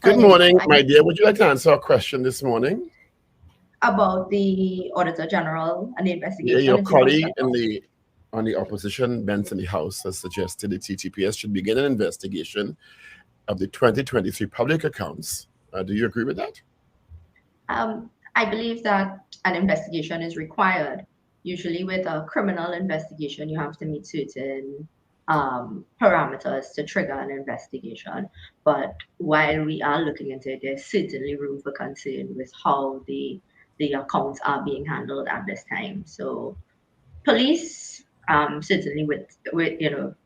Good Hi, morning, my dear. Would you like to answer a question this morning? about the Auditor General and the Yeah, investigation your into the colleague on the opposition bench in the House has suggested the TTPS should begin an investigation of the 2023 public accounts. Do you agree with that? I believe that an investigation is required. Usually, with a criminal investigation, you have to meet certain parameters to trigger an investigation. But while we are looking into it, there's certainly room for concern with how the accounts are being handled at this time. So, police, certainly with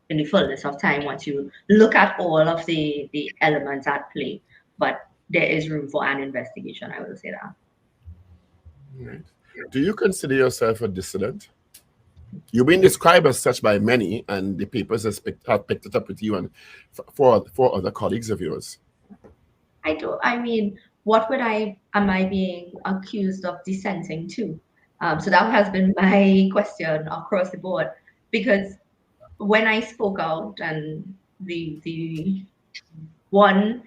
in the fullness of time, once you look at all of the elements at play, but there is room for an investigation. I will say that. Right. Do you consider yourself a dissident? You've been described as such by many, and the papers have picked it up with you and four other colleagues of yours. I do. I mean, what would I am I being accused of dissenting to? So that has been my question across the board, because when I spoke out, and the one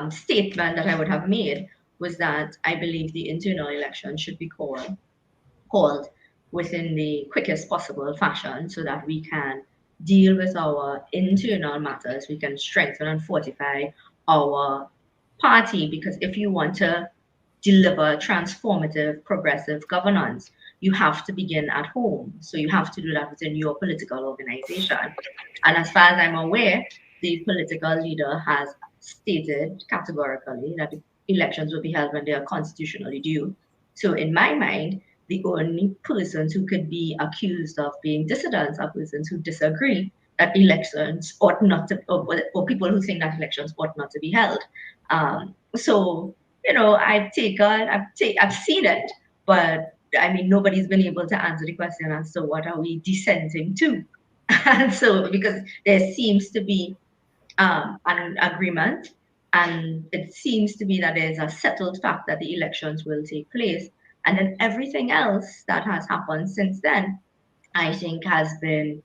statement that I would have made was that I believe the internal election should be called within the quickest possible fashion so that we can deal with our internal matters. We can strengthen and fortify our party, because if you want to deliver transformative, progressive governance, you have to begin at home. So you have to do that within your political organization. And as far as I'm aware, the political leader has stated categorically that the elections will be held when they are constitutionally due. So in my mind, the only persons who could be accused of being dissidents are persons who disagree that elections ought not to, or people who think that elections ought not to be held. So I've seen it, but I mean, nobody's been able to answer the question as to what are we dissenting to. And so, because there seems to be an agreement, and it seems to be that there's a settled fact that the elections will take place, and then everything else that has happened since then, I think, has been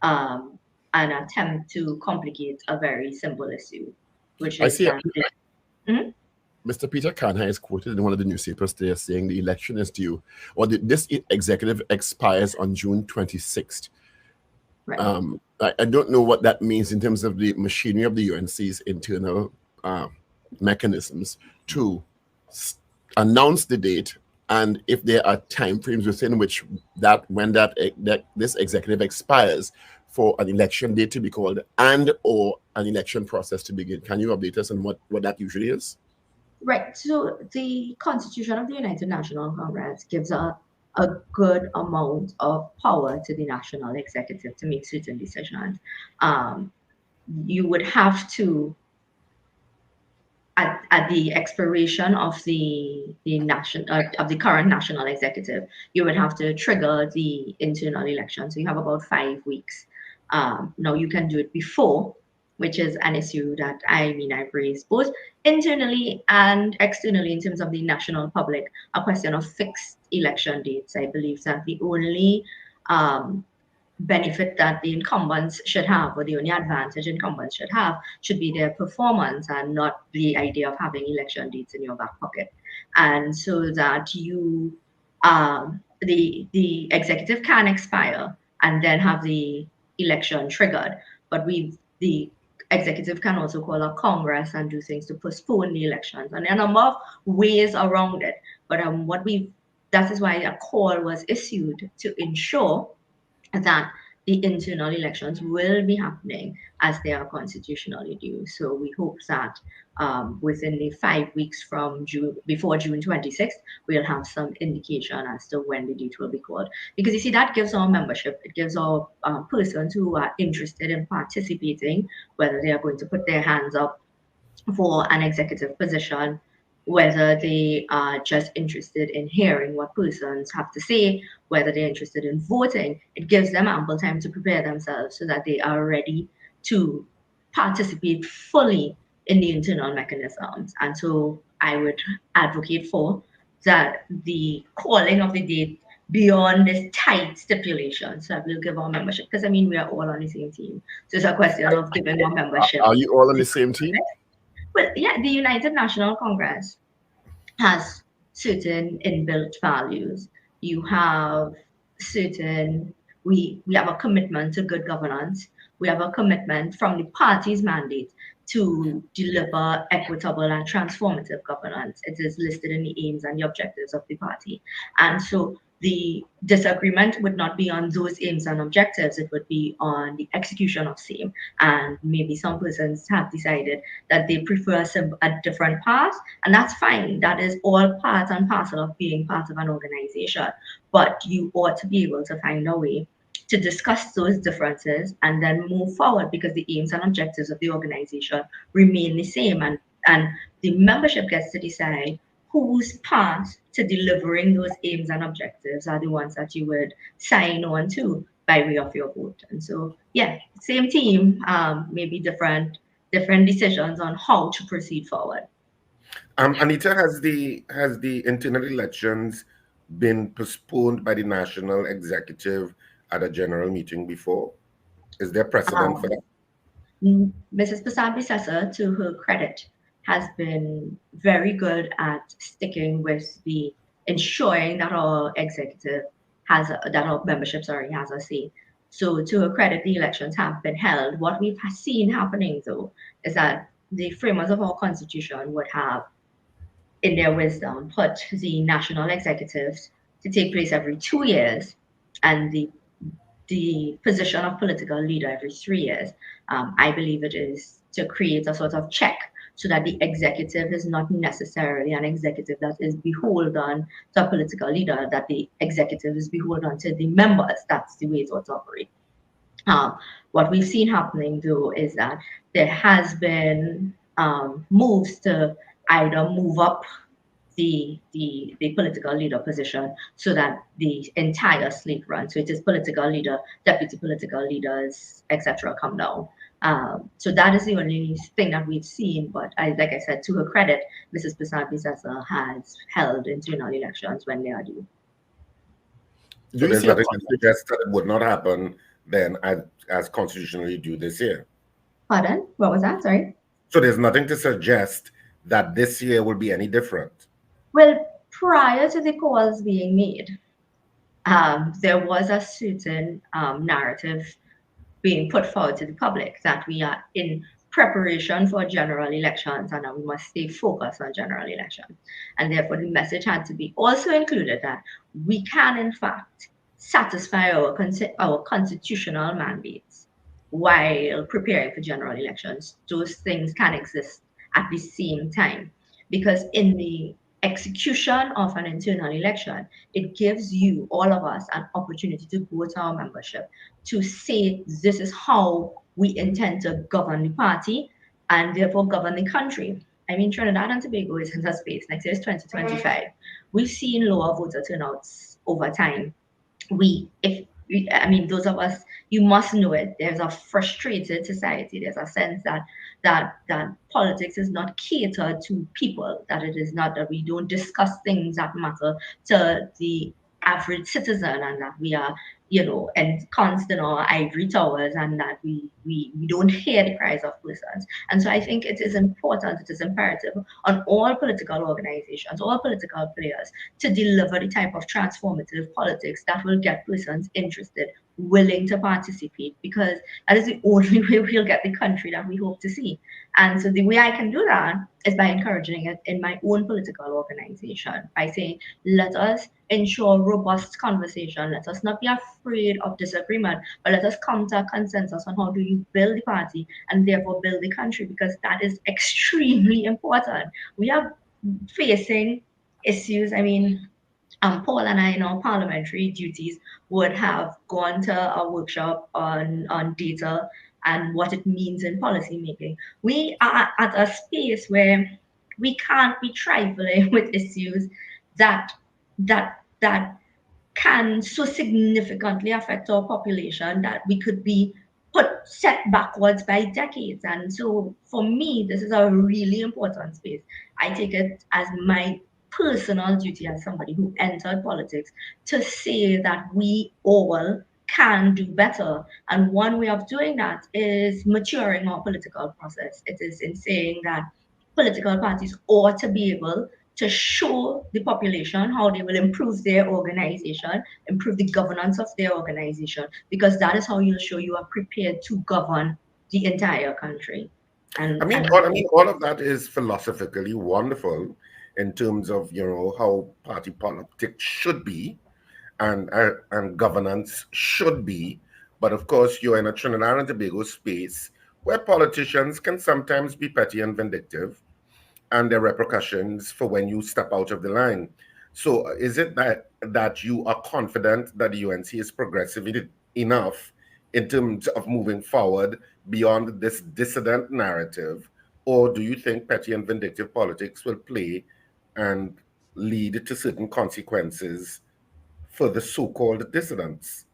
an attempt to complicate a very simple issue, which I is see that. Mhm. Mr. Peter Kanhai is quoted in one of the newspapers today saying the election is due, or this executive expires on June 26th. Right. I don't know what that means in terms of the machinery of the UNC's internal mechanisms to announce the date, and if there are timeframes within which when this executive expires for an election date to be called and or an election process to begin. Can you update us on what that usually is? Right. So the Constitution of the United National Congress gives a good amount of power to the national executive to make certain decisions. Um, you would have to, at the expiration of the current national executive, you would have to trigger the internal election. So you have about 5 weeks. Now you can do it before, which is an issue that I've raised both internally and externally in terms of the national public, a question of fixed election dates. I believe that the only benefit that the incumbents should have, or the only advantage incumbents should have, should be their performance and not the idea of having election dates in your back pocket. And so that the executive can expire and then have the election triggered. But the executive can also call a Congress and do things to postpone the elections. And there are a number of ways around it. But that is why a call was issued to ensure that the internal elections will be happening as they are constitutionally due. So we hope that within the 5 weeks from before June 26th, we'll have some indication as to when the date will be called. Because you see, that gives our membership, it gives our persons who are interested in participating, whether they are going to put their hands up for an executive position, whether they are just interested in hearing what persons have to say, whether they're interested in voting. It gives them ample time to prepare themselves so that they are ready to participate fully in the internal mechanisms. And so I would advocate for that the calling of the date beyond this tight stipulation, so that we'll give our membership, because we are all on the same team. So it's a question of giving our membership. Are you all on the same team? Well, yeah, the United National Congress has certain inbuilt values. You have certain we have a commitment to good governance. We have a commitment from the party's mandate to deliver equitable and transformative governance. It is listed in the aims and the objectives of the party. And so the disagreement would not be on those aims and objectives, it would be on the execution of same. And maybe some persons have decided that they prefer a different path, and that's fine. That is all part and parcel of being part of an organization. But you ought to be able to find a way to discuss those differences and then move forward, because the aims and objectives of the organization remain the same, and the membership gets to decide whose path to delivering those aims and objectives are the ones that you would sign on to by way of your vote. And so, yeah, same team, maybe different decisions on how to proceed forward. Anita, has the internal elections been postponed by the national executive at a general meeting before? Is there precedent for Um, that? Mrs. Basabi-Sessa, to her credit, has been very good at sticking with the ensuring that our executive that our membership, sorry, has a say. So to her credit, the elections have been held. What we've seen happening though is that the framers of our constitution would have, in their wisdom, put the national executives to take place every 2 years, and the position of political leader every 3 years. I believe it is to create a sort of check so that the executive is not necessarily an executive that is beholden to a political leader, that the executive is beholden to the members. That's the way it ought to operate. Um, what we've seen happening though is that there has been moves to either move up the political leader position so that the entire slate runs. So it is political leader, deputy political leaders, etc. come down. So that is the only thing that we've seen. But like I said, to her credit, Mrs. Pisapi-Sessa has held internal elections when they are due. So Do you there's see a nothing that conflict? suggests that it would not happen then as constitutionally due this year. Pardon? What was that? Sorry. So there's nothing to suggest that this year will be any different. Well, prior to the calls being made, there was a certain narrative being put forward to the public that we are in preparation for general elections and that we must stay focused on general elections. And therefore, the message had to be also included that we can, in fact, satisfy our constitutional mandates while preparing for general elections. Those things can exist at the same time, because in the execution of an internal election, it gives you, all of us, an opportunity to go to our membership to say this is how we intend to govern the party and therefore govern the country. I mean, Trinidad and Tobago is in that space. Next year is 2025. We've seen lower voter turnouts over time. I mean, those of us, you must know it. There's a frustrated society. There's a sense that politics is not catered to people. That it is not, that we don't discuss things that matter to the average citizen, and that we are, ensconced in our ivory towers, and that we don't hear the cries of persons. And so I think it is important, it is imperative on all political organizations, all political players, to deliver the type of transformative politics that will get persons interested, willing to participate, because that is the only way we'll get the country that we hope to see. And so the way I can do that is by encouraging it in my own political organization, by saying, let us ensure robust conversation. Let us not be afraid of disagreement, but let us come to a consensus on how do you build the party and therefore build the country, because that is extremely important. We are facing issues. I mean, Paul and I, in our parliamentary duties, would have gone to a workshop on data and what it means in policy making. We are at a space where we can't be trifling with issues that that can so significantly affect our population that we could be set backwards by decades. And so for me, this is a really important space. I take it as my personal duty as somebody who entered politics to say that we all can do better. And one way of doing that is maturing our political process. It is in saying that political parties ought to be able to show the population how they will improve their organization, improve the governance of their organization, because that is how you'll show you are prepared to govern the entire country. And all of that is philosophically wonderful in terms of how party politics should be, and governance should be. But of course, you're in a Trinidad and Tobago space where politicians can sometimes be petty and vindictive, and there are repercussions for when you step out of the line. So, is it that you are confident that the UNC is progressive enough in terms of moving forward beyond this dissident narrative, or do you think petty and vindictive politics will play and lead to certain consequences for the so-called dissidents?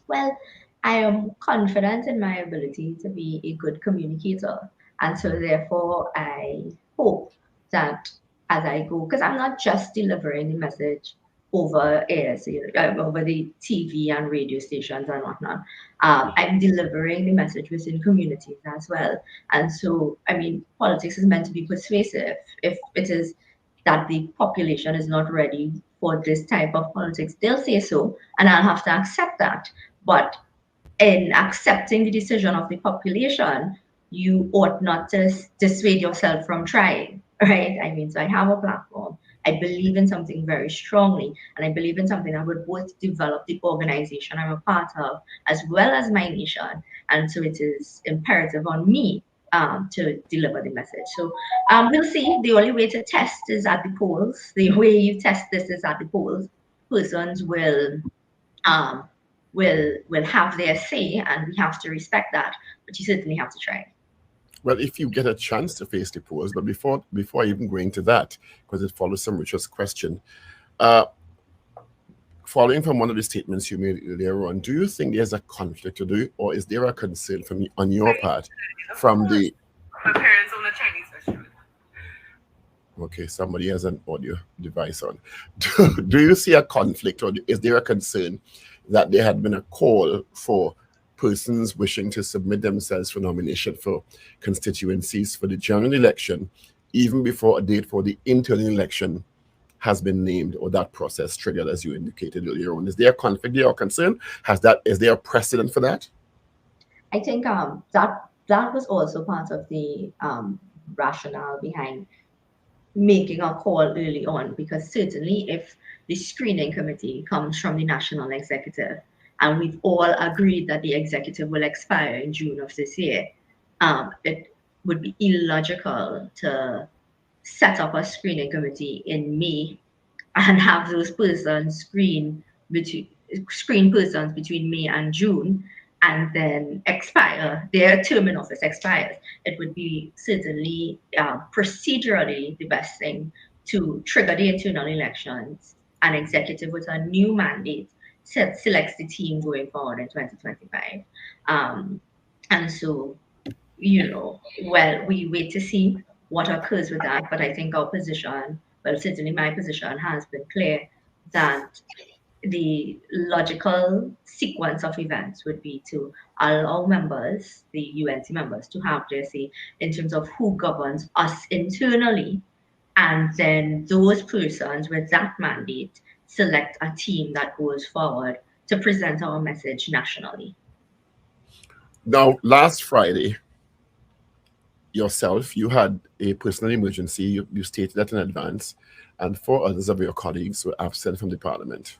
well, I am confident in my ability to be a good communicator. And so, therefore, I hope that as I go, because I'm not just delivering the message over air, so, over the TV and radio stations and whatnot. I'm delivering the message within communities as well. And so, I mean, politics is meant to be persuasive. If it is that the population is not ready for this type of politics, they'll say so, and I'll have to accept that. But in accepting the decision of the population, you ought not to dissuade yourself from trying, right? I mean, so I have a platform. I believe in something very strongly, and I believe in something that would both develop the organization I'm a part of as well as my nation. And so it is imperative on me to deliver the message. So we'll see. The only way to test is at the polls. The way you test this is at the polls. Persons um, will have their say, and we have to respect that. But you certainly have to try. Well, if you get a chance to face the polls, but before I even go into that, because it follows some Richard's question, following from one of the statements you made earlier on, do you think there's a conflict to do, or is there a concern from on your part from the? My parents own a Chinese restaurant. Okay, somebody has an audio device on. Do you see a conflict, or is there a concern that there had been a call for persons wishing to submit themselves for nomination for constituencies for the general election, even before a date for the internal election has been named, or that process triggered, as you indicated earlier on? Is there a conflict there or concern? Is there a precedent for that? I think that was also part of the rationale behind making a call early on, because certainly if the screening committee comes from the national executive, and we've all agreed that the executive will expire in June of this year, it would be illogical to set up a screening committee in May and have those persons screen persons between May and June, and then expire, their term in office expires. It would be certainly procedurally the best thing to trigger the internal elections. An executive with a new mandate selects the team going forward in 2025. And so, well, we wait to see what occurs with that. But I think our position, well, certainly my position, has been clear that the logical sequence of events would be to allow members, the UNC members, to have their say in terms of who governs us internally, and then those persons with that mandate select a team that goes forward to present our message nationally. Now, last Friday, yourself, you had a personal emergency. You stated that in advance, and 4 others of your colleagues were absent from the parliament.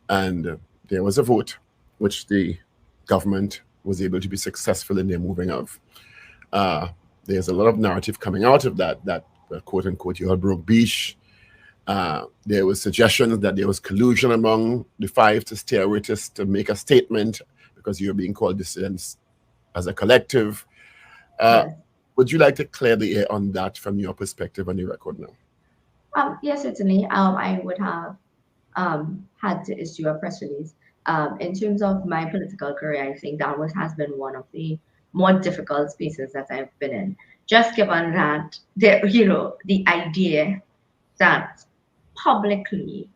And there was a vote, which the government was able to be successful in their moving of. There's a lot of narrative coming out of that quote unquote, you all broke beach. There was suggestions that there was collusion among the 5 to stay away to make a statement because you're being called dissidents as a collective. Yes. Would you like to clear the air on that from your perspective on the record now? Yes, certainly. I would have had to issue a press release. In terms of my political career, I think that has been one of the more difficult spaces that I've been in. Just given that the idea that publicly,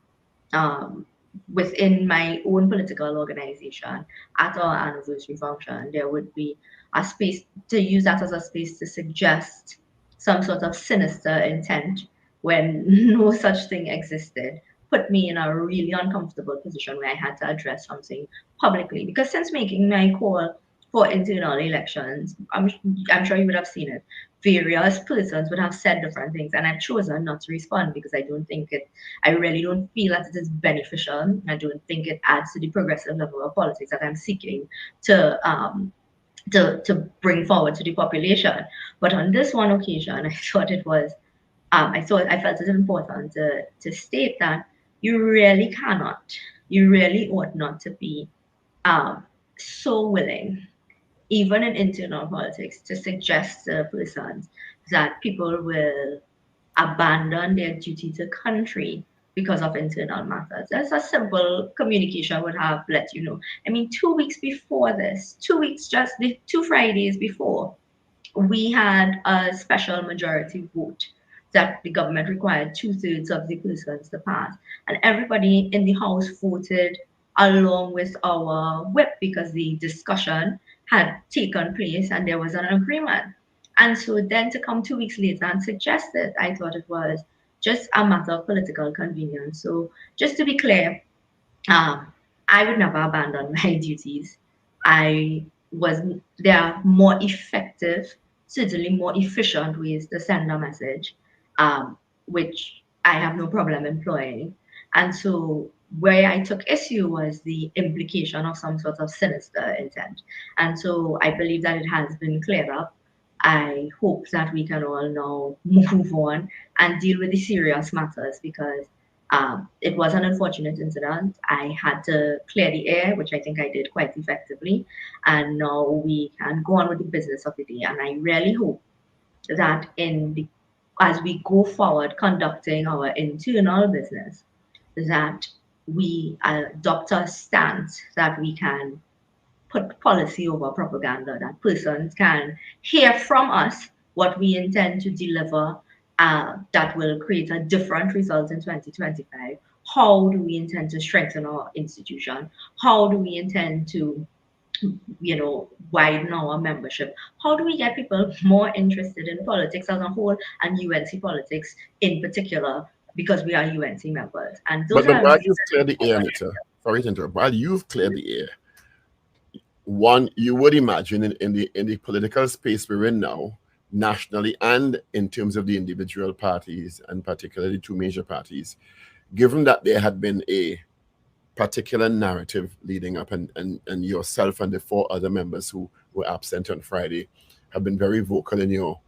within my own political organization, at our anniversary function, there would be a space to use that as a space to suggest some sort of sinister intent when no such thing existed, put me in a really uncomfortable position where I had to address something publicly. Because since making my call for internal elections, I'm sure you would have seen it. Various persons would have said different things, and I've chosen not to respond because I really don't feel that it is beneficial. I don't think it adds to the progressive level of politics that I'm seeking to bring forward to the population. But on this one occasion, I thought it was I felt it important to state that you really you really ought not to be so willing, even in internal politics, to suggest to persons that people will abandon their duty to country because of internal matters. That's a simple communication would have let you know. I mean, 2 weeks before this, 2 weeks, just the 2 Fridays before, we had a special majority vote that the government required 2/3 of the persons to pass. And everybody in the House voted along with our whip because the discussion had taken place and there was an agreement. And so then to come 2 weeks later and suggest it, I thought it was just a matter of political convenience. So just to be clear, I would never abandon my duties. There are more effective, certainly more efficient ways to send a message, which I have no problem employing. And so where I took issue was the implication of some sort of sinister intent. And so I believe that it has been cleared up. I hope that we can all now move on and deal with the serious matters because it was an unfortunate incident. I had to clear the air, which I think I did quite effectively. And now we can go on with the business of the day. And I really hope that as we go forward conducting our internal business, that we adopt a stance that we can put policy over propaganda, that persons can hear from us what we intend to deliver that will create a different result in 2025. How do we intend to strengthen our institution? How do we intend to widen our membership? How do we get people more interested in politics as a whole and UNC politics in particular, because we are UNC members? And those But are while you've cleared the air, Anita, sorry to interrupt, while you've cleared the air, one, you would imagine in the political space we're in now, nationally and in terms of the individual parties, and particularly two major parties, given that there had been a particular narrative leading up, and yourself and the 4 other members who were absent on Friday have been very vocal in your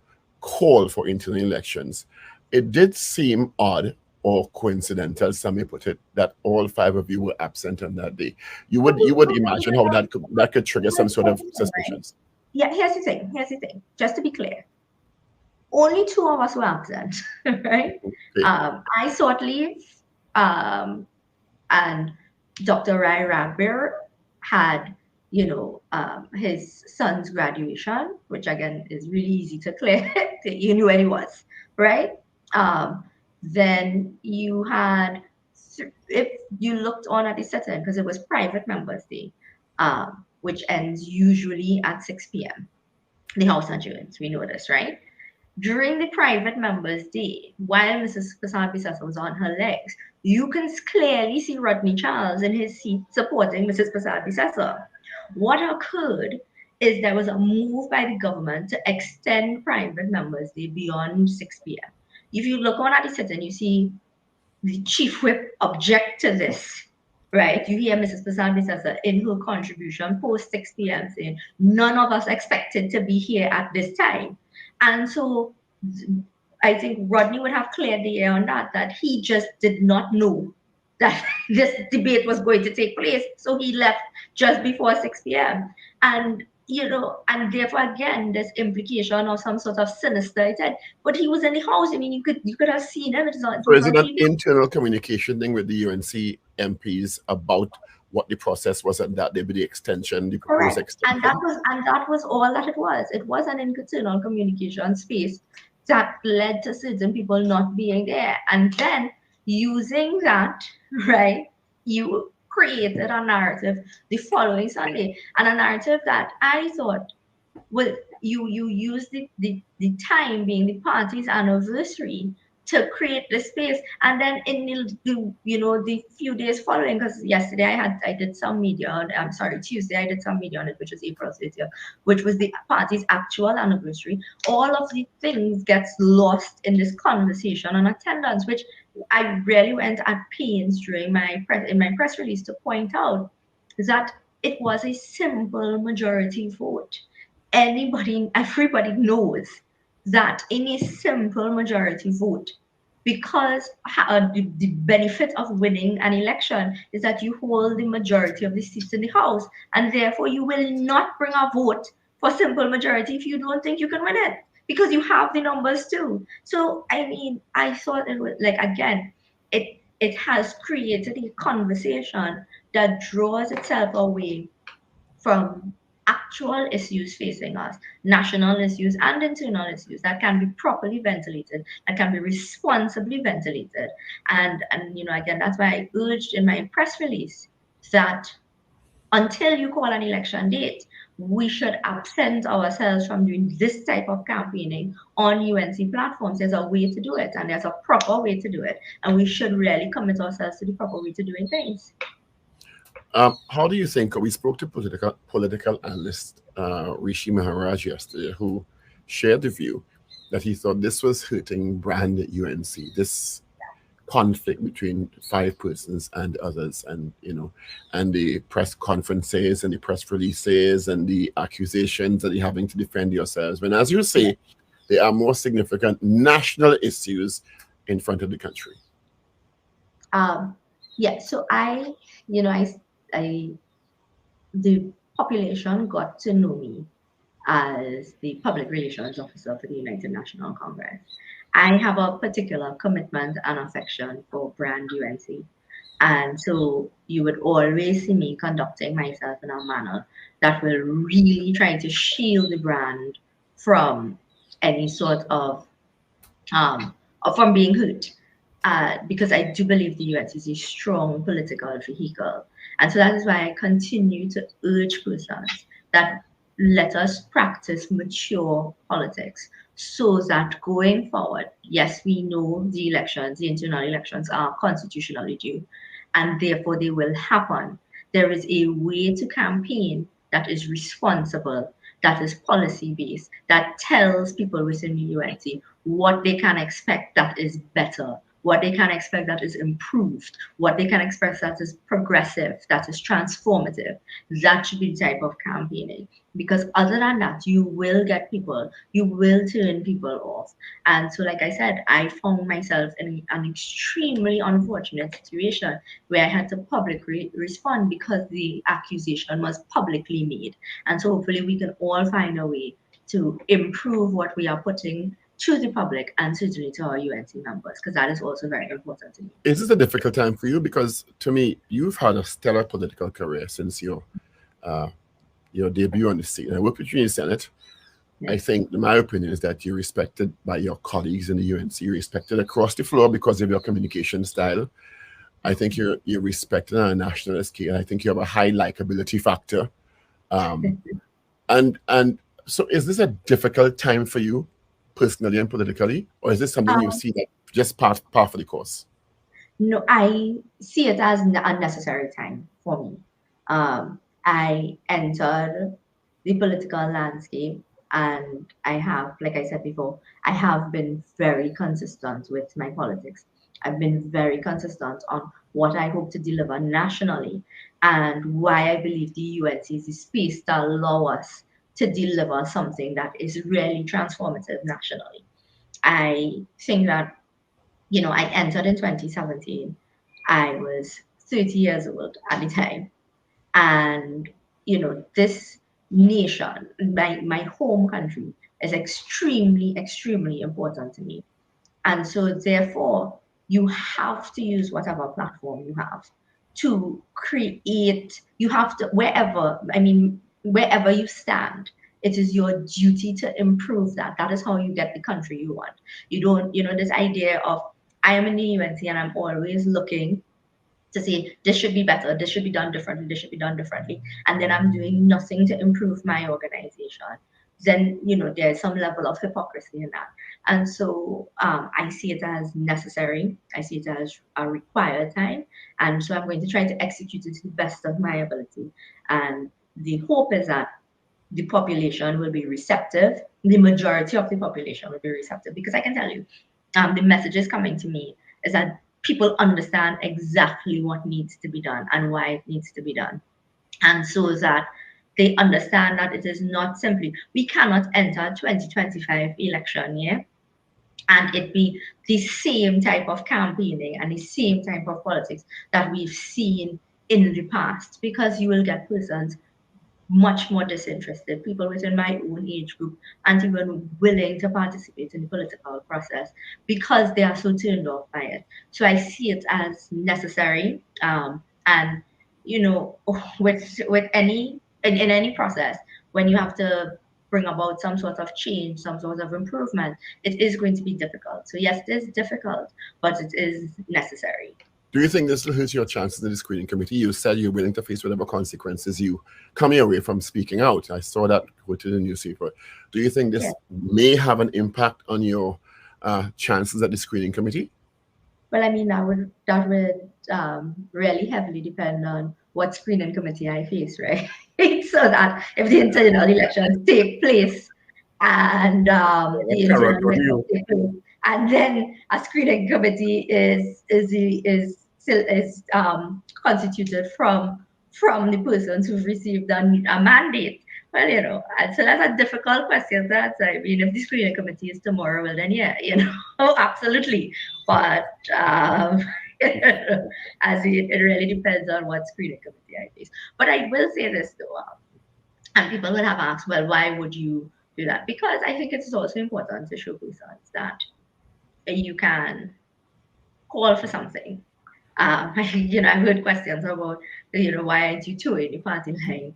call for internal elections, it did seem odd or coincidental, some may put it, that all 5 of you were absent on that day. You would imagine how that could trigger some sort of suspicions. Yeah, here's the thing. Just to be clear, only 2 of us were absent, right? Okay. I sought leave, and Dr. Rai Ragbir had, his son's graduation, which again is really easy to clear. You knew when he was, right? Then you had, if you looked on at the setting, because it was private members day, which ends usually at 6 p.m. The House adjourns, we know this, right? During the private members day, while Mrs. Prasad-Bissessar was on her legs, you can clearly see Rodney Charles in his seat supporting Mrs. Prasad-Bissessar. What occurred is there was a move by the government to extend private members day beyond 6 p.m. If you look on at the sitting, you see the chief whip object to this, right? You hear Mrs. Prasad-Bissessar in her contribution post 6 p.m. saying, none of us expected to be here at this time. And so I think Rodney would have cleared the air on that he just did not know that this debate was going to take place. So he left just before 6 p.m. And therefore, again, this implication of some sort of sinister intent. But he was in the House. I mean, you could have seen him. So is it an internal communication thing with the UNC MPs about what the process was and that there be the extension, the proposed extension? And that was all that it was. It was an internal communication space that led to certain people not being there. And then using that, right, you created a narrative the following Sunday, and a narrative that I thought was, you use the time being the party's anniversary to create the space, and then in the few days following, because yesterday I did some media on, I'm sorry, Tuesday I did some media on it, which was April 30th, which was the party's actual anniversary. All of the things gets lost in this conversation on attendance, which I really went at pains during my press release to point out, that it was a simple majority vote. Everybody knows that in a simple majority vote, because the benefit of winning an election is that you hold the majority of the seats in the House, and therefore you will not bring a vote for simple majority if you don't think you can win it, because you have the numbers too. So I mean, I thought it was like, again, it has created a conversation that draws itself away from actual issues facing us, national issues and internal issues that can be properly ventilated, that can be responsibly ventilated. And again, that's why I urged in my press release that until you call an election date, we should absent ourselves from doing this type of campaigning on UNC platforms. There's a way to do it, and there's a proper way to do it, and we should really commit ourselves to the proper way to doing things. How do you think, we spoke to political analyst Rishi Maharaj yesterday, who shared the view that he thought this was hurting brand at UNC, this conflict between 5 persons and others, and and the press conferences and the press releases and the accusations that you're having to defend yourselves, when, as you say, there are more significant national issues in front of the country. So the population got to know me as the public relations officer for the United National Congress. I have a particular commitment and affection for brand UNC. And so you would always see me conducting myself in a manner that will really try to shield the brand from any sort of from being hurt. Because I do believe the UNC is a strong political vehicle. And so that is why I continue to urge persons that let us practice mature politics, so that going forward, yes, we know the internal elections are constitutionally due, and therefore they will happen. There is a way to campaign that is responsible, that is policy-based, that tells people within the UNC what they can expect that is better, what they can expect that is improved, what they can expect that is progressive, that is transformative. That should be the type of campaigning. Because other than that, you will turn people off. And so, like I said, I found myself in an extremely unfortunate situation where I had to publicly respond because the accusation was publicly made. And so hopefully we can all find a way to improve what we are putting to the public, and certainly to our UNC members, because that is also very important to me. Is this a difficult time for you? Because to me, you've had a stellar political career since your debut on the scene. I worked with you in the Senate. Yeah. I think, my opinion is that you're respected by your colleagues in the UNC. You're respected across the floor because of your communication style. I think you're respected on a national scale. I think you have a high likability factor. And so is this a difficult time for you, personally and politically, or is this something you see that just part of the course? No, I see it as a necessary time for me. I entered the political landscape, and I have, like I said before, I have been very consistent with my politics. I've been very consistent on what I hope to deliver nationally, and why I believe the UNC is the space to allow us to deliver something that is really transformative nationally. I think that, I entered in 2017. I was 30 years old at the time. And, this nation, my home country, is extremely, extremely important to me. And so therefore, you have to use whatever platform you have to create, wherever you stand, it is your duty to improve that. That is how you get the country you want. You don't, this idea of, I am in the UNC and I'm always looking to say, this should be better, this should be done differently, this should be done differently. And then I'm doing nothing to improve my organization. then there's some level of hypocrisy in that. And so I see it as necessary. I see it as a required time. And so I'm going to try to execute it to the best of my ability. And the hope is that the population will be receptive. The majority of the population will be receptive, because I can tell you, the messages coming to me is that people understand exactly what needs to be done and why it needs to be done. And so that they understand that it is not simply, we cannot enter 2025 election year and it be the same type of campaigning and the same type of politics that we've seen in the past, because you will get persons much more disinterested, people within my own age group aren't even willing to participate in the political process because they are so turned off by it. So I see it as necessary. And with any in any process, when you have to bring about some sort of change, some sort of improvement, it is going to be difficult. So yes, it is difficult, but it is necessary. Do you think this will hurt your chances in the screening committee? You said you're willing to face whatever consequences you come away from speaking out. I saw that quoted in the newspaper. Do you think this may have an impact on your chances at the screening committee? Well, I mean, that would really heavily depend on what screening committee I face, right? So that if the internal elections take place and the internal elections take place, and then a screening committee is constituted from the persons who've received a mandate. Well, and so that's a difficult question to answer. I mean, if the screening committee is tomorrow, well, then absolutely. But as it really depends on what screening committee I face. But I will say this though, and people will have asked, well, why would you do that? Because I think it's also important to show persons that you can call for something. I've heard questions about, why aren't you towing the party line?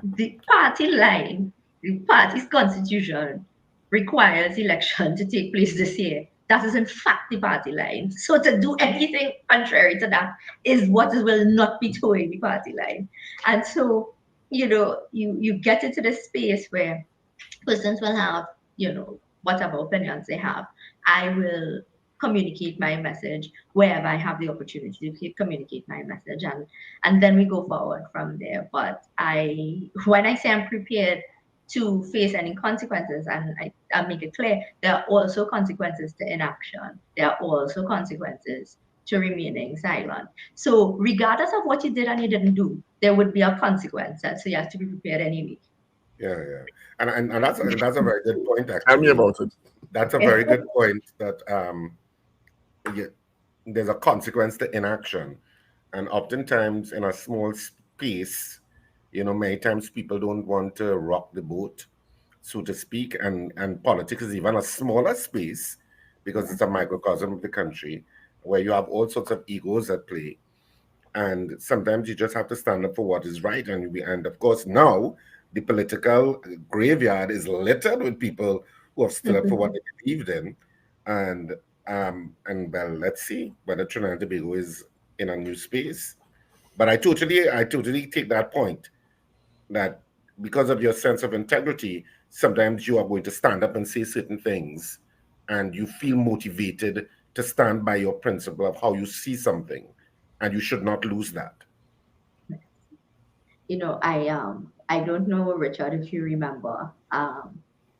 The party line, the party's constitution requires election to take place this year. That is in fact the party line. So to do anything contrary to that is what will not be towing the party line. And so, you get into this space where persons will have, whatever opinions they have. I will communicate my message wherever I have the opportunity to communicate my message, and then we go forward from there. But when I say I'm prepared to face any consequences, and I make it clear, there are also consequences to inaction. There are also consequences to remaining silent. So regardless of what you did and you didn't do, there would be a consequence. So you have to be prepared anyway. Yeah. And that's a very good point, actually. Tell me about it. That's a very good point, that there's a consequence to inaction. And oftentimes in a small space, many times people don't want to rock the boat, so to speak. And politics is even a smaller space because it's a microcosm of the country where you have all sorts of egos at play. And sometimes you just have to stand up for what is right. And of course, now the political graveyard is littered with people who have stood up for what they believed in. And well, let's see whether Trinidad and Tobago is in a new space. But I totally take that point, that because of your sense of integrity, sometimes you are going to stand up and say certain things, and you feel motivated to stand by your principle of how you see something, and you should not lose that. I don't know, Richard, if you remember,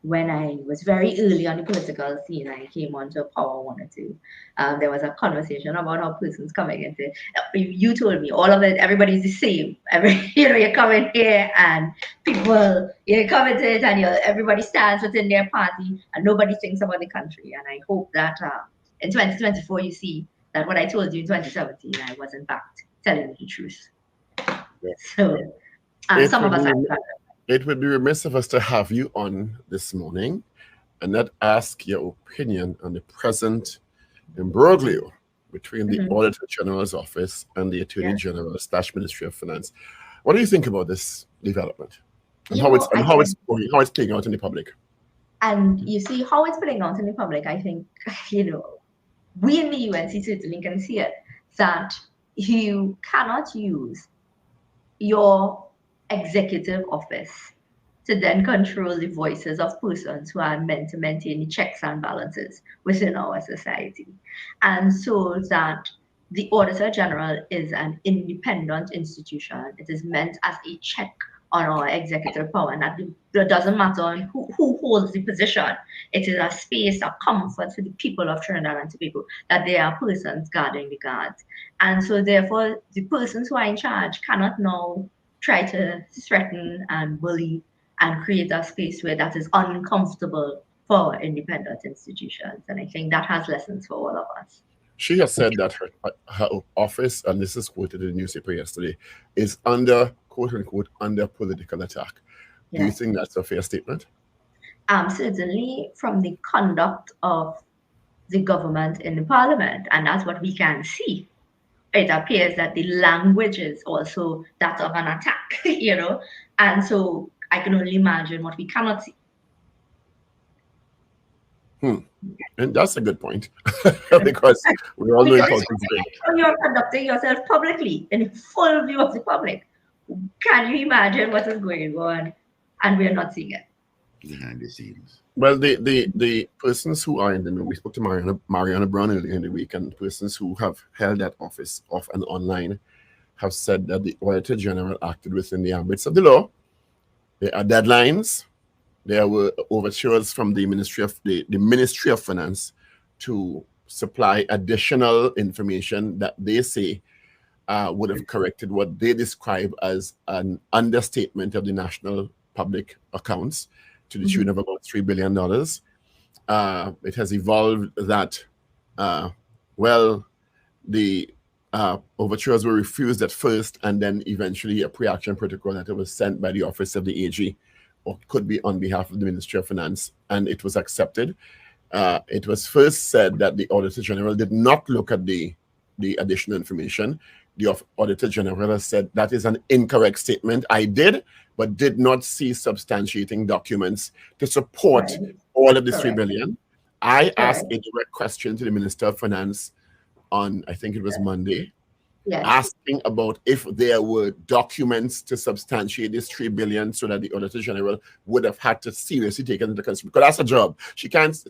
when I was very early on the political scene, I came onto Power 102. There was a conversation about how persons coming into, you told me all of it, everybody's the same. You come in here and people, you come into it and everybody stands within their party and nobody thinks about the country. And I hope that in 2024, you see that what I told you in 2017, I was in fact telling you the truth. Yeah. So some of us are. It would be remiss of us to have you on this morning and not ask your opinion on the present imbroglio between the Auditor General's office and the Attorney General / Ministry of Finance. What do you think about this development and how it's playing out in the public? And you see how it's playing out in the public. I think we in the UNC certainly can see it, that you cannot use your executive office to then control the voices of persons who are meant to maintain the checks and balances within our society. And so that the Auditor General is an independent institution. It is meant as a check on our executive power, and that it doesn't matter who holds the position. It is a space of comfort for the people of Trinidad and Tobago that there are persons guarding the guards. And so therefore, the persons who are in charge cannot now try to threaten and bully and create a space where that is uncomfortable for our independent institutions. And I think that has lessons for all of us. She has said that her office, and this is quoted in the newspaper yesterday, is under, quote unquote, under political attack. Yeah. Do you think that's a fair statement? Certainly from the conduct of the government in the parliament, and that's what we can see. It appears that the language is also that of an attack, and so I can only imagine what we cannot see. And that's a good point, because we all know how you're conducting yourself publicly in full view of the public. Can you imagine what is going on? And we're not seeing it. Behind the scenes. Well, the persons who are in the know, we spoke to Mariana Brown earlier in the week, and persons who have held that office off and online have said that the Auditor General acted within the ambits of the law. There are deadlines. There were overtures from the Ministry of Finance to supply additional information that they say would have corrected what they describe as an understatement of the national public accounts to the tune of about $3 billion. It has evolved that, the overtures were refused at first, and then eventually a pre-action protocol that was sent by the Office of the AG, or could be on behalf of the Ministry of Finance, and it was accepted. It was first said that the Auditor General did not look at the additional information. The Auditor General has said that is an incorrect statement. I did, but did not see substantiating documents to support all of the $3 billion. I asked a direct question to the Minister of Finance on, I think it was Monday, asking about if there were documents to substantiate this $3 billion, so that the Auditor General would have had to seriously take it into consideration, because that's a job.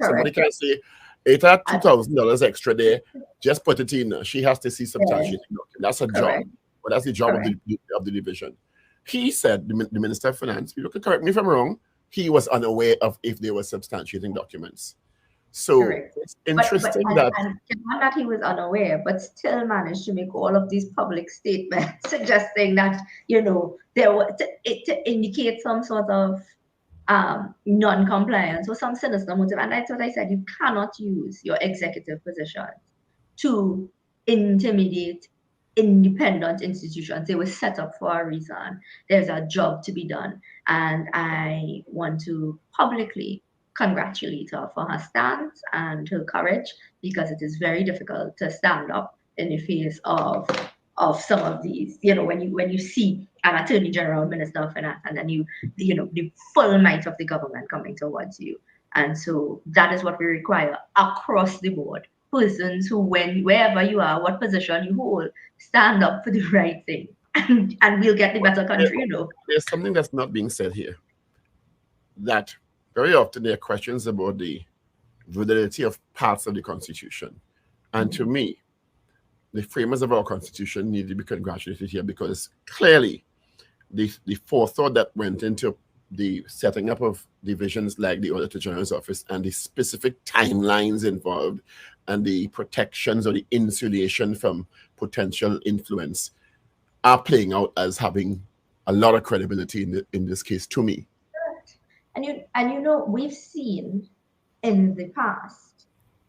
Somebody can't say, it had $2,000 extra there, just put it in. She has to see substantiating documents. That's a job, but that's the job of the division. He said, the Minister of Finance, you can correct me if I'm wrong, he was unaware of if there were substantiating documents. So it's interesting that he was unaware, but still managed to make all of these public statements suggesting that, there was to indicate some sort of non-compliance or some sinister motive. And that's what I said, you cannot use your executive position to intimidate independent institutions. They were set up for a reason. There's a job to be done. And I want to publicly congratulate her for her stance and her courage, because it is very difficult to stand up in the face of some of these, when you see an Attorney General, Minister of Finance, and then the full might of the government coming towards you. And so that is what we require across the board. Persons who, wherever you are, what position you hold, stand up for the right thing, and we'll get the better country. There's something that's not being said here. That very often there are questions about the validity of parts of the Constitution. And to me, the framers of our Constitution need to be congratulated here, because clearly the forethought that went into the setting up of divisions like the Auditor General's Office, and the specific timelines involved, and the protections or the insulation from potential influence are playing out as having a lot of credibility in this case, to me. And we've seen in the past,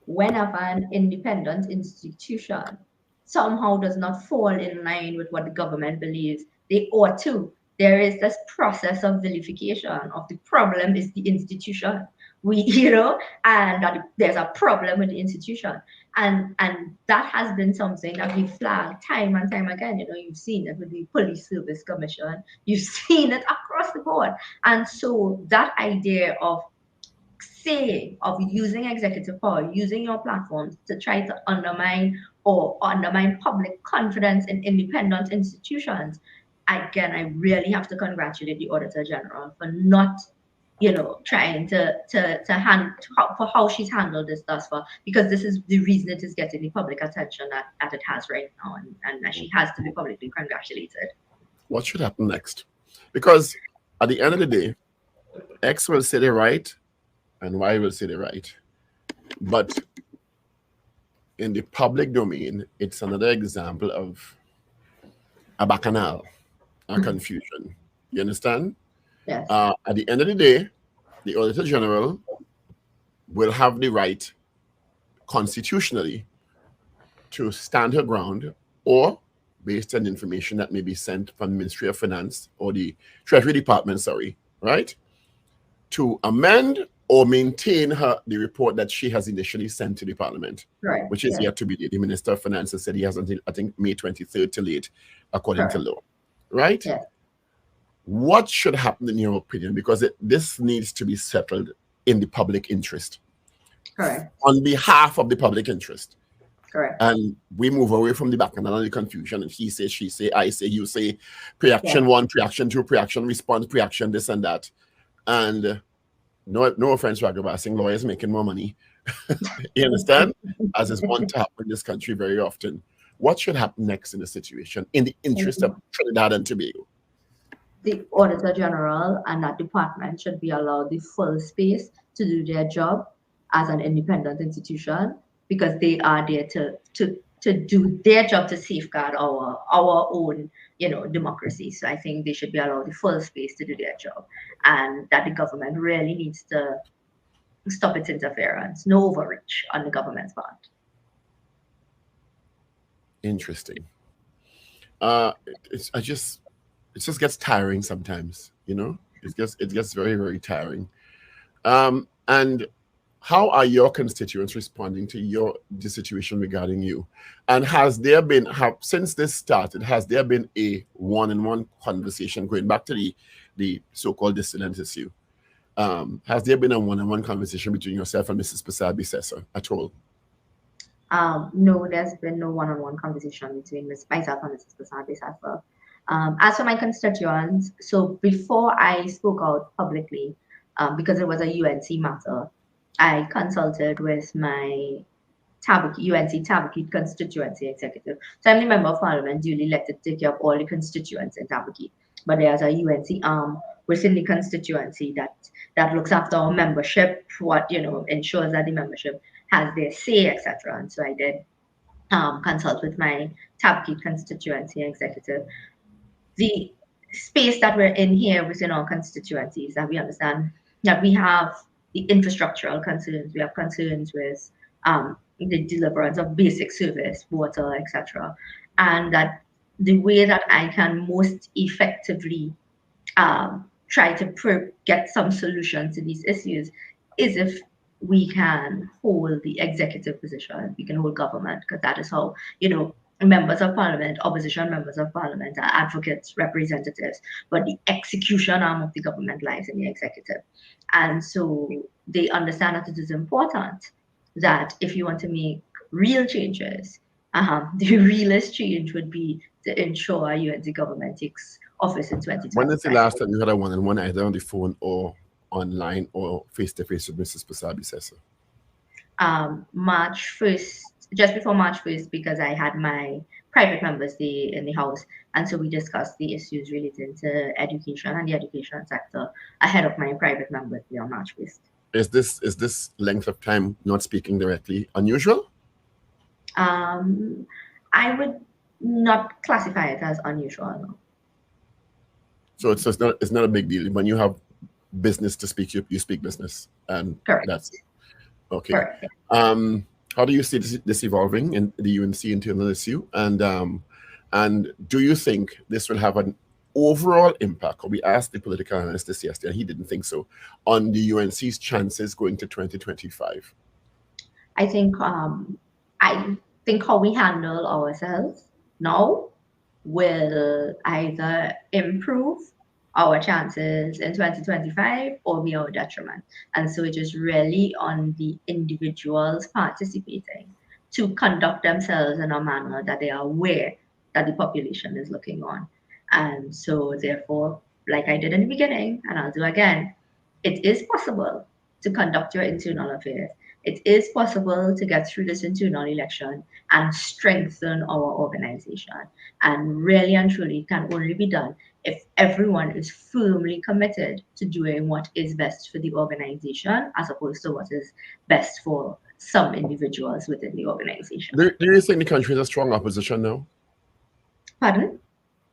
whenever an independent institution somehow does not fall in line with what the government believes they ought to, there is this process of vilification of the problem is the institution. And that there's a problem with the institution. And that has been something that we've flagged time and time again. You've seen it with the Police Service Commission. You've seen it across the board. And so that idea of using executive power, using your platforms to try to undermine public confidence in independent institutions, again, I really have to congratulate the Auditor General for not, trying to for how she's handled this thus far, because this is the reason it is getting the public attention that it has right now, and she has to be publicly congratulated. What should happen next? Because at the end of the day, X will say the right and Y will say the right. But in the public domain, it's another example of a bacchanal, a confusion. You understand? Yes. At the end of the day, the Auditor General will have the right constitutionally to stand her ground, or based on information that may be sent from the Ministry of Finance or the Treasury Department, right, to amend or maintain the report that she has initially sent to the Parliament, Right. which is yet to be. The Minister of Finance has said he has until, I think, May 23rd to late, according to law, right? Yes. What should happen in your opinion? Because this needs to be settled in the public interest. Correct. On behalf of the public interest. Correct. And we move away from the bacchanal and the confusion, and he say, she say, I say, you say, pre-action 1, pre-action 2, pre-action response, pre-action this and that. And no offense, Ragabassing, lawyers making more money. You understand? As is wont to happen in this country very often. What should happen next in the situation in the interest of Trinidad and Tobago? The Auditor General and that department should be allowed the full space to do their job as an independent institution, because they are there to do their job to safeguard our own, democracy. So I think they should be allowed the full space to do their job, and that the government really needs to stop its interference, no overreach on the government's part. Interesting. It just gets tiring sometimes, It gets very, very tiring. And how are your constituents responding to the situation regarding you? And since this started, has there been a one-on-one conversation, going back to the so-called dissident issue? Has there been a one-on-one conversation between yourself and Mrs. Pasabi-Sessa at all? No, there's been no one-on-one conversation between myself and Mrs. Pasabi-Sessa. As for my constituents, so before I spoke out publicly, because it was a UNC matter, I consulted with my UNC Tabakit constituency executive. So I'm the member of parliament duly elected to take care of all the constituents in Tabakit. But there's a UNC arm within the constituency that looks after our membership, ensures that the membership has their say, etc. And so I did consult with my Tabakit constituency executive. The space that we're in here within our constituencies, that we understand that we have the infrastructural concerns, we have concerns with the deliverance of basic service, water, etc. And that the way that I can most effectively try to get some solution to these issues is if we can hold the executive position, we can hold government, because that is how, members of parliament, opposition members of parliament are advocates, representatives, but the execution arm of the government lies in the executive. And so they understand that it is important that if you want to make real changes, the realest change would be to ensure UNC government takes office in 2020. When is the last time you had a one-on-one, either on the phone or online or face-to-face with Mrs. Pasabi-Sessa? March 1st, just before March 1st, because I had my private members day in the house, and so we discussed the issues relating to education and the education sector ahead of my private members day on March 1st. Is this length of time not speaking directly unusual? I would not classify it as unusual. No. So it's not a big deal. When you have business to speak, you speak business, and correct. That's okay. Correct. How do you see this evolving in the UNC internal issue? And do you think this will have an overall impact? Or we asked the political analyst this yesterday, and he didn't think so, on the UNC's chances going to 2025? I think how we handle ourselves now will either improve our chances in 2025 or be our detriment. And so it is really on the individuals participating to conduct themselves in a manner that they are aware that the population is looking on. And so therefore, like I did in the beginning, and I'll do again, it is possible to conduct your internal affairs. It is possible to get through this internal election and strengthen our organization. And really and truly, it can only be done if everyone is firmly committed to doing what is best for the organization as opposed to what is best for some individuals within the organization. Do you think the country has a strong opposition now? Pardon?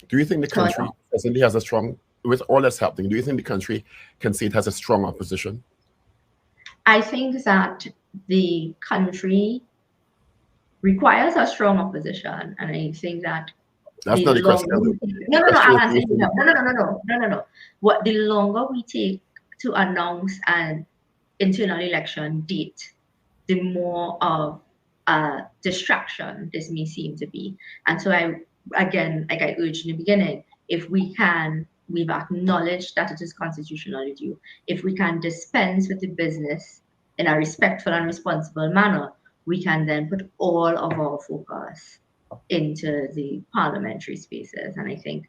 Do you think the country presently has a strong, with all that's happening, do you think the country can say it has a strong opposition? I think that the country requires a strong opposition, and I think that That's not the question. I'm answering you. No. What the longer we take to announce an internal election date, the more of a distraction this may seem to be. And so again, like I urged in the beginning, if we've acknowledged that it is constitutionally due. If we can dispense with the business in a respectful and responsible manner, we can then put all of our focus into the parliamentary spaces. And I think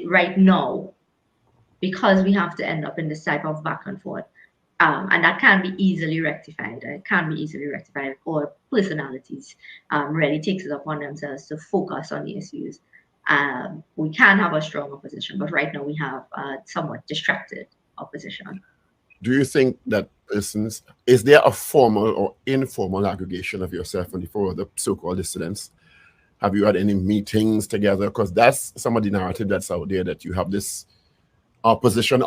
right now, because we have to end up in this type of back and forth, and that can be easily rectified. It can be easily rectified, or personalities really takes it upon themselves to focus on the issues. We can have a strong opposition, but right now we have a somewhat distracted opposition. Do you think that persons, is there a formal or informal aggregation of yourself and the so-called dissidents? Have you had any meetings together? Because that's some of the narrative that's out there, that you have this opposition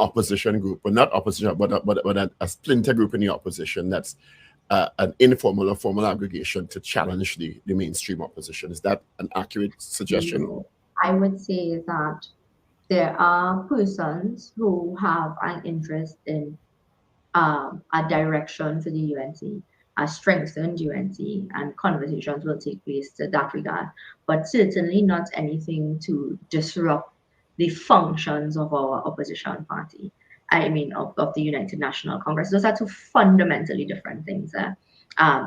group, but not opposition, but a splinter group in the opposition that's an informal or formal aggregation to challenge the mainstream opposition. Is that an accurate suggestion? I would say that there are persons who have an interest in a direction for the UNC, a strengthened UNC, and conversations will take place to that regard, but certainly not anything to disrupt the functions of our opposition party. I mean, of the United National Congress. Those are two fundamentally different things,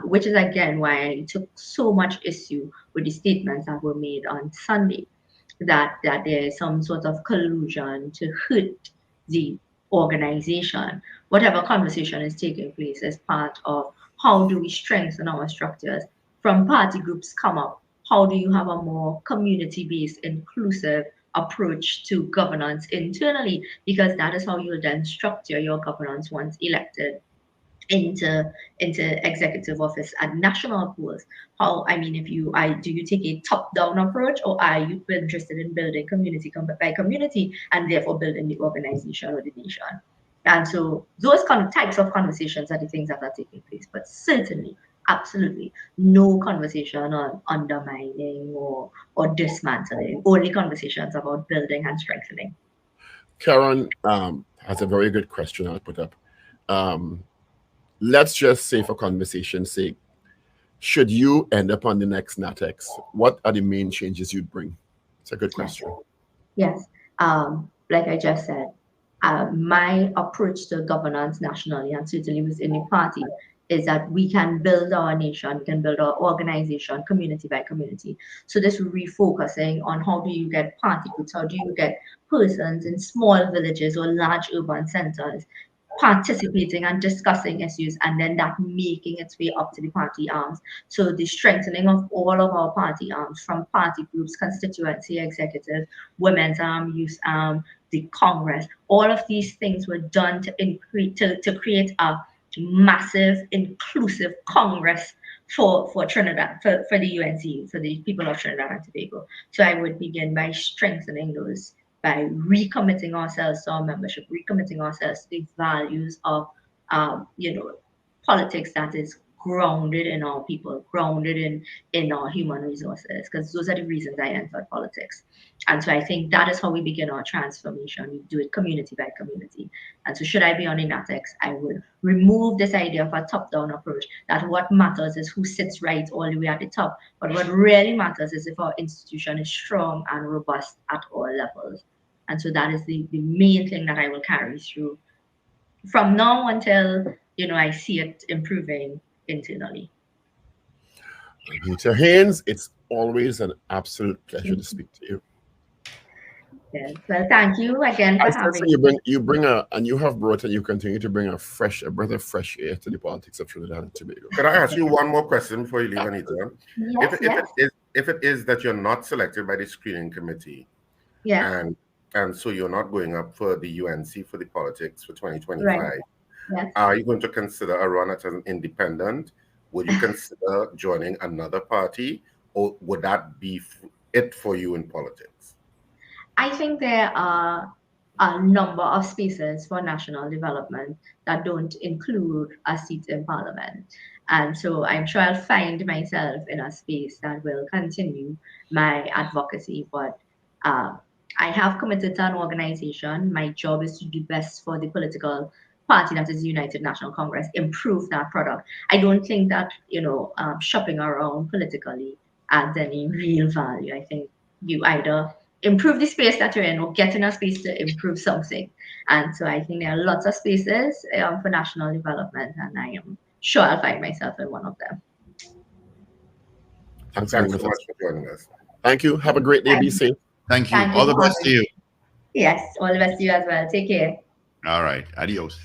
which is again why I took so much issue with the statements that were made on Sunday, that there is some sort of collusion to hurt the organization. Whatever conversation is taking place as part of how do we strengthen our structures from party groups come up. How do you have a more community-based, inclusive approach to governance internally? Because that is how you'll then structure your governance once elected into executive office at national pools. Do you take a top-down approach, or are you interested in building community by community and therefore building the organization or the nation? And so those kind of types of conversations are the things that are taking place. But certainly, absolutely, no conversation on undermining or dismantling. Only conversations about building and strengthening. Karen has a very good question I'll put up. Let's just say, for conversation's sake, should you end up on the next NATEX, what are the main changes you'd bring? It's a good question. Yes. Like I just said, my approach to governance nationally and certainly within the party is that we can build our nation, we can build our organization community by community. So this refocusing on how do you get party groups, how do you get persons in small villages or large urban centers participating and discussing issues, and then that making its way up to the party arms. So the strengthening of all of our party arms, from party groups, constituency, executive, women's arm, youth arm, the Congress, all of these things were done to create a massive, inclusive Congress for Trinidad, for the UNC, for the people of Trinidad and Tobago. So I would begin by strengthening those, by recommitting ourselves to our membership, recommitting ourselves to the values of, politics that is grounded in our people, grounded in our human resources, because those are the reasons I entered politics. And so I think that is how we begin our transformation. We do it community by community. And so should I be on a NATEX, I would remove this idea of a top-down approach, that what matters is who sits right all the way at the top. But what really matters is if our institution is strong and robust at all levels. And so that is the main thing that I will carry through from now until, I see it improving internally. Anita Haynes, it's always an absolute pleasure to speak to you. Yes. Well, thank you again I for said so having me. you bring and you have brought and you continue to bring a breath of fresh air to the politics of Trinidad and Tobago. Could I ask you one more question before you leave, Anita? Yes, yes, If it is that you're not selected by the screening committee, yes. and so you're not going up for the UNC for the politics for 2025, Right. Yes. are you going to consider a run as an independent? Would you consider joining another party, or would that be it for you in politics? I think there are a number of spaces for national development that don't include a seat in parliament. And so I'm sure I'll find myself in a space that will continue my advocacy. But uh, I have committed to an organization. My job is to do best for the political party that is the United National Congress, improve that product. I don't think that, shopping around politically adds any real value. I think you either improve the space that you're in or get in a space to improve something. And so I think there are lots of spaces for national development, and I am sure I'll find myself in one of them. Thanks Thanks so much for joining us. Thank you. Have a great day. Be safe. Thank you. Thank you All the for best to having you. me. Yes, all the best to you as well. Take care. All right. Adios.